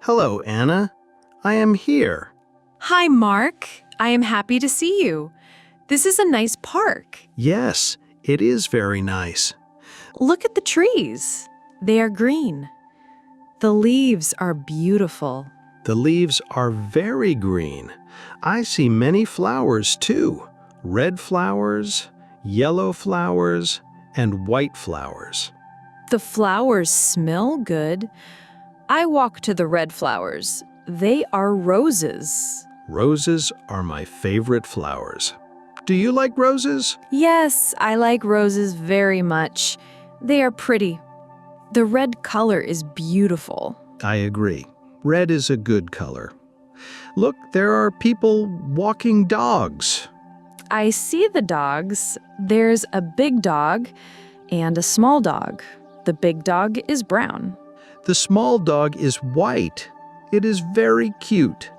Hello, Anna. I am here. Hi, Mark. I am happy to see you. This is a nice park. Yes, it is very nice. Look at the trees. They are green. The leaves are beautiful. The leaves are very green. I see many flowers too. Red flowers, yellow flowers, and white flowers. The flowers smell good. I walk to the red flowers. They are roses. Roses are my favorite flowers. Do you like roses? Yes, I like roses very much. They are pretty. The red color is beautiful. I agree. Red is a good color. Look, there are people walking dogs. I see the dogs. There's a big dog and a small dog. The big dog is brown. The small dog is white. It is very cute.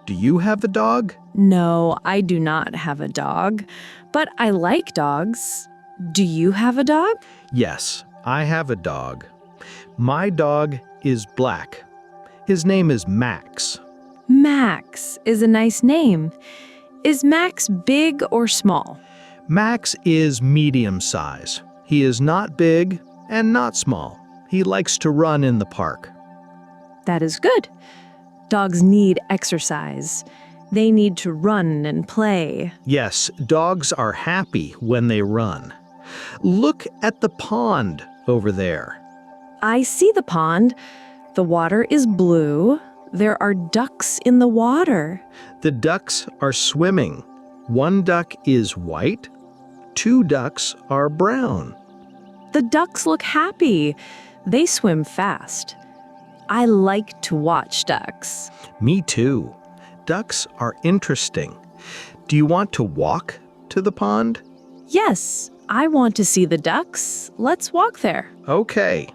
Do you have a dog? No, I do not have a dog, but I like dogs. Do you have a dog? Yes, I have a dog. My dog is black. His name is Max. Max is a nice name. Is Max big or small? Max is medium size. He is not big and not small. He likes to run in the park. That is good. Dogs need exercise. They need to run and play. Yes, dogs are happy when they run. Look at the pond over there. I see the pond. The water is blue. There are ducks in the water. The ducks are swimming. One duck is white. 2 ducks are brown. The ducks look happy. They swim fast. I like to watch ducks. Me too. Ducks are interesting. Do you want to walk to the pond? Yes, I want to see the ducks. Let's walk there. Okay.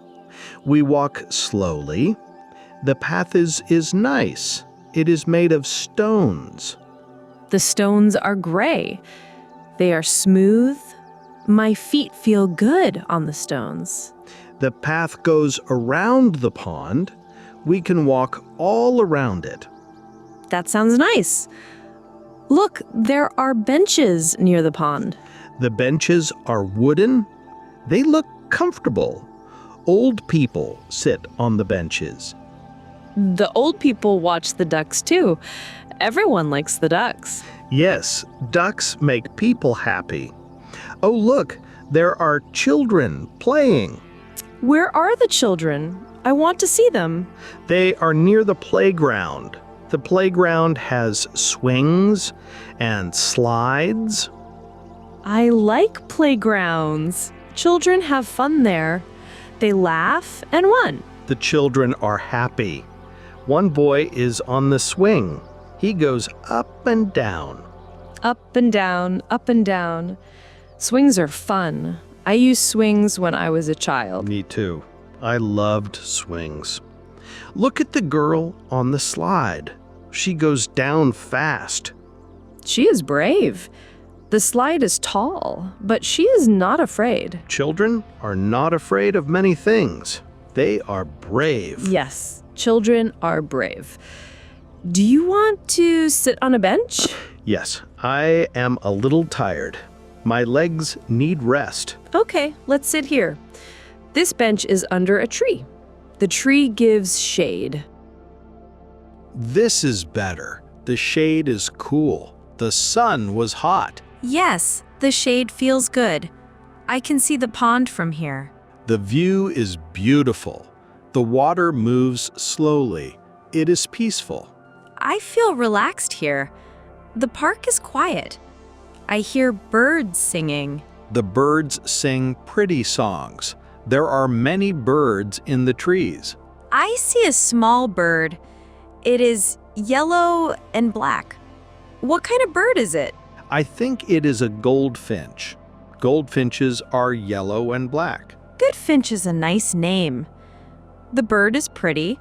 We walk slowly. The path is nice. It is made of stones. The stones are gray. They are smooth. My feet feel good on the stones. The path goes around the pond. We can walk all around it. That sounds nice. Look, there are benches near the pond. The benches are wooden. They look comfortable. Old people sit on the benches. The old people watch the ducks too. Everyone likes the ducks. Yes, ducks make people happy. Oh, look, there are children playing. Where are the children? I want to see them. They are near the playground. The playground has swings and slides. I like playgrounds. Children have fun there. They laugh and run. The children are happy. One boy is on the swing. He goes up and down. Up and down, up and down. Swings are fun. I used swings when I was a child. Me too. I loved swings. Look at the girl on the slide. She goes down fast. She is brave. The slide is tall, but she is not afraid. Children are not afraid of many things. They are brave. Yes, children are brave. Do you want to sit on a bench? Yes, I am a little tired. My legs need rest. Okay, let's sit here. This bench is under a tree. The tree gives shade. This is better. The shade is cool. The sun was hot. Yes, the shade feels good. I can see the pond from here. The view is beautiful. The water moves slowly. It is peaceful. I feel relaxed here. The park is quiet. I hear birds singing. The birds sing pretty songs. There are many birds in the trees. I see a small bird. It is yellow and black. What kind of bird is it? I think it is a goldfinch. Goldfinches are yellow and black. Goldfinch is a nice name. The bird is pretty.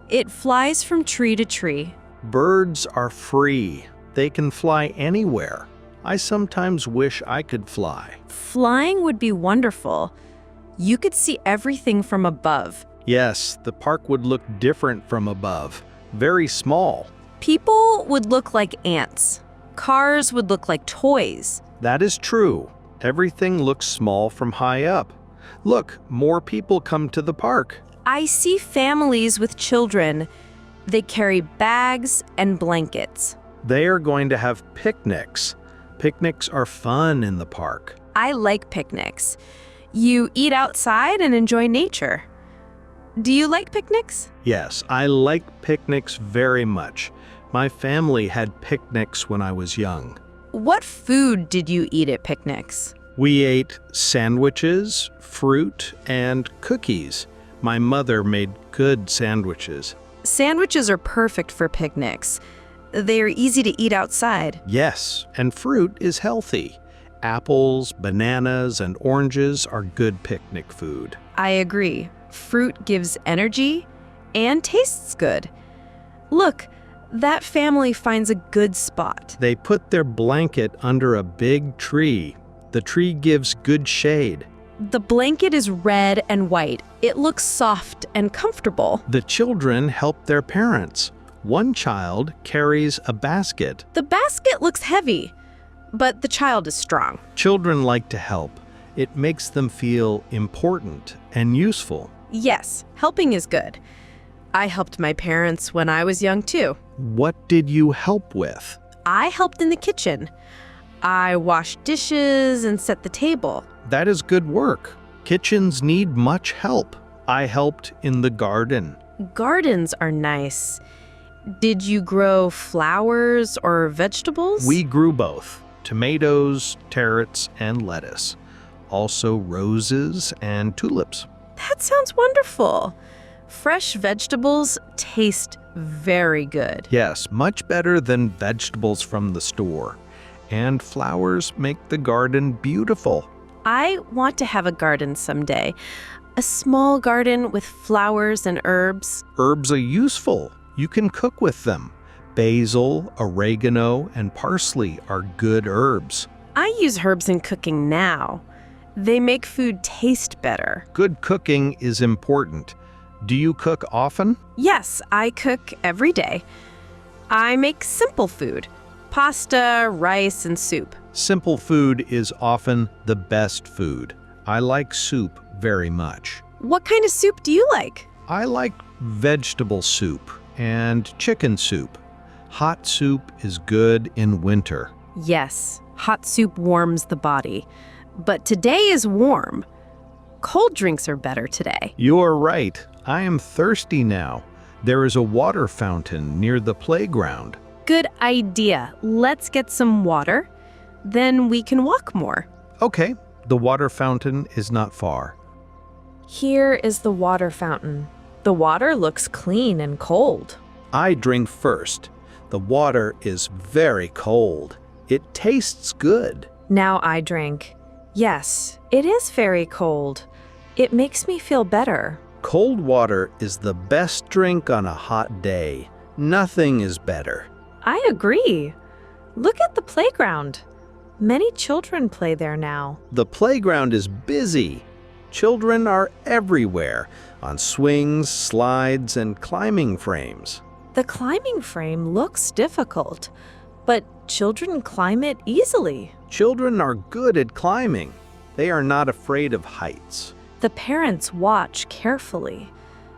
It flies from tree to tree. Birds are free. They can fly anywhere. I sometimes wish I could fly. Flying would be wonderful. You could see everything from above. Yes, the park would look different from above. Very small. People would look like ants. Cars would look like toys. That is true. Everything looks small from high up. Look, more people come to the park. I see families with children. They carry bags and blankets. They are going to have picnics. Picnics are fun in the park. I like picnics. You eat outside and enjoy nature. Do you like picnics? Yes, I like picnics very much. My family had picnics when I was young. What food did you eat at picnics? We ate sandwiches, fruit, and cookies. My mother made good sandwiches. Sandwiches are perfect for picnics. They are easy to eat outside. Yes, and fruit is healthy. Apples, bananas, and oranges are good picnic food. I agree. Fruit gives energy and tastes good. Look, that family finds a good spot. They put their blanket under a big tree. The tree gives good shade. The blanket is red and white. It looks soft and comfortable. The children help their parents. One child carries a basket. The basket looks heavy, but the child is strong. Children like to help. It makes them feel important and useful. Yes, helping is good. I helped my parents when I was young too. What did you help with? I helped in the kitchen. I washed dishes and set the table. That is good work. Kitchens need much help. I helped in the garden. Gardens are nice. Did you grow flowers or vegetables? We grew both, tomatoes, carrots, and lettuce. Also roses and tulips. That sounds wonderful. Fresh vegetables taste very good. Yes, much better than vegetables from the store. And flowers make the garden beautiful. I want to have a garden someday. A small garden with flowers and herbs. Herbs are useful. You can cook with them. Basil, oregano, and parsley are good herbs. I use herbs in cooking now. They make food taste better. Good cooking is important. Do you cook often? Yes, I cook every day. I make simple food. Pasta, rice, and soup. Simple food is often the best food. I like soup very much. What kind of soup do you like? I like vegetable soup and chicken soup. Hot soup is good in winter. Yes, hot soup warms the body. But today is warm. Cold drinks are better today. You're right. I am thirsty now. There is a water fountain near the playground. Good idea. Let's get some water. Then we can walk more. Okay, the water fountain is not far. Here is the water fountain. The water looks clean and cold. I drink first. The water is very cold. It tastes good. Now I drink. Yes, it is very cold. It makes me feel better. Cold water is the best drink on a hot day. Nothing is better. I agree. Look at the playground. Many children play there now. The playground is busy. Children are everywhere, on swings, slides, and climbing frames. The climbing frame looks difficult, but children climb it easily. Children are good at climbing. They are not afraid of heights. The parents watch carefully.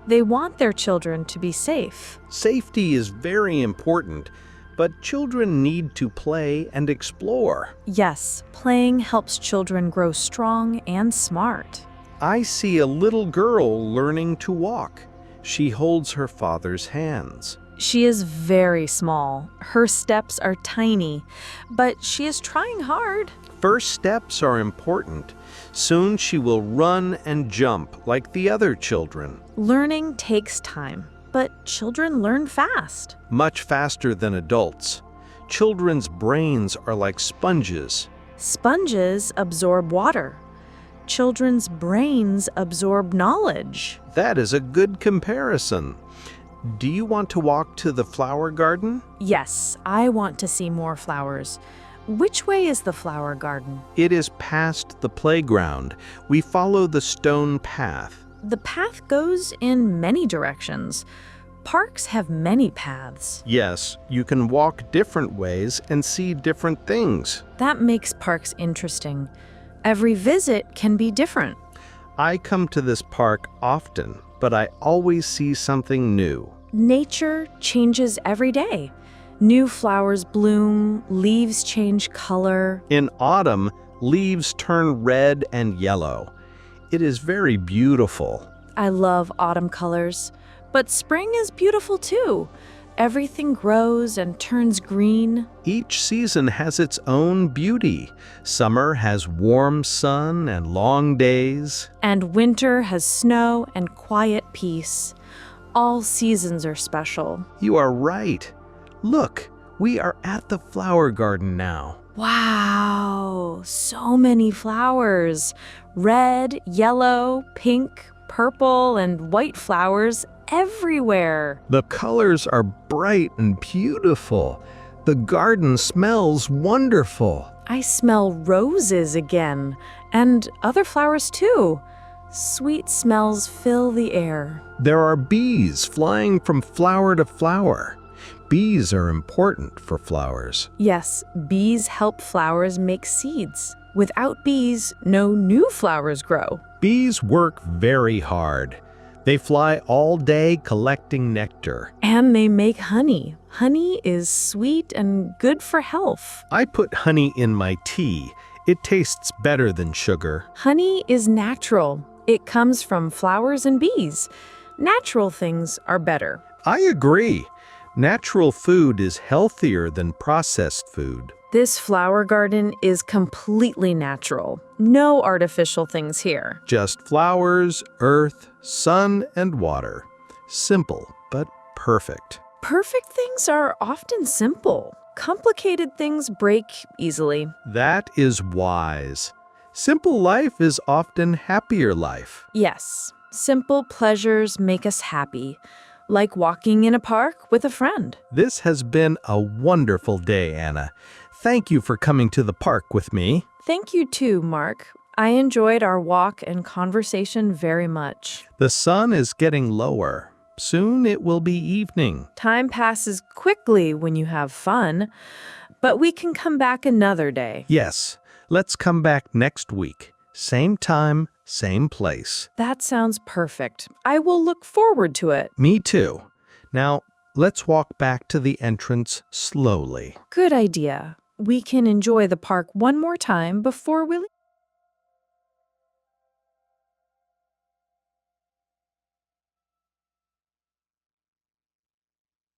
They want their children to be safe. Safety is very important, but children need to play and explore. Yes, playing helps children grow strong and smart. I see a little girl learning to walk. She holds her father's hands. She is very small. Her steps are tiny, but she is trying hard. First steps are important. Soon she will run and jump like the other children. Learning takes time, but children learn fast. Much faster than adults. Children's brains are like sponges. Sponges absorb water. Children's brains absorb knowledge. That is a good comparison. Do you want to walk to the flower garden? Yes, I want to see more flowers. Which way is the flower garden? It is past the playground. We follow the stone path. The path goes in many directions. Parks have many paths. Yes, you can walk different ways and see different things. That makes parks interesting. Every visit can be different. I come to this park often, but I always see something new. Nature changes every day. New flowers bloom, leaves change color. In autumn, leaves turn red and yellow. It is very beautiful. I love autumn colors. But spring is beautiful too. Everything grows and turns green. Each season has its own beauty. Summer has warm sun and long days. And winter has snow and quiet peace. All seasons are special. You are right. Look, we are at the flower garden now. Wow, so many flowers. Red, yellow, pink, purple, and white flowers everywhere. The colors are bright and beautiful. The garden smells wonderful. I smell roses again, and other flowers too. Sweet smells fill the air. There are bees flying from flower to flower. Bees are important for flowers. Yes, bees help flowers make seeds. Without bees, no new flowers grow. Bees work very hard. They fly all day collecting nectar. And they make honey. Honey is sweet and good for health. I put honey in my tea. It tastes better than sugar. Honey is natural. It comes from flowers and bees. Natural things are better. I agree. Natural food is healthier than processed food. This flower garden is completely natural. No artificial things here. Just flowers, earth, sun, and water. Simple, but perfect. Perfect things are often simple. Complicated things break easily. That is wise. Simple life is often happier life. Yes, simple pleasures make us happy, like walking in a park with a friend. This has been a wonderful day, Anna. Thank you for coming to the park with me. Thank you too, Mark. I enjoyed our walk and conversation very much. The sun is getting lower. Soon it will be evening. Time passes quickly when you have fun, but we can come back another day. Yes, let's come back next week. Same time, same place. That sounds perfect. I will look forward to it. Me too. Now, let's walk back to the entrance slowly. Good idea. We can enjoy the park one more time before we leave.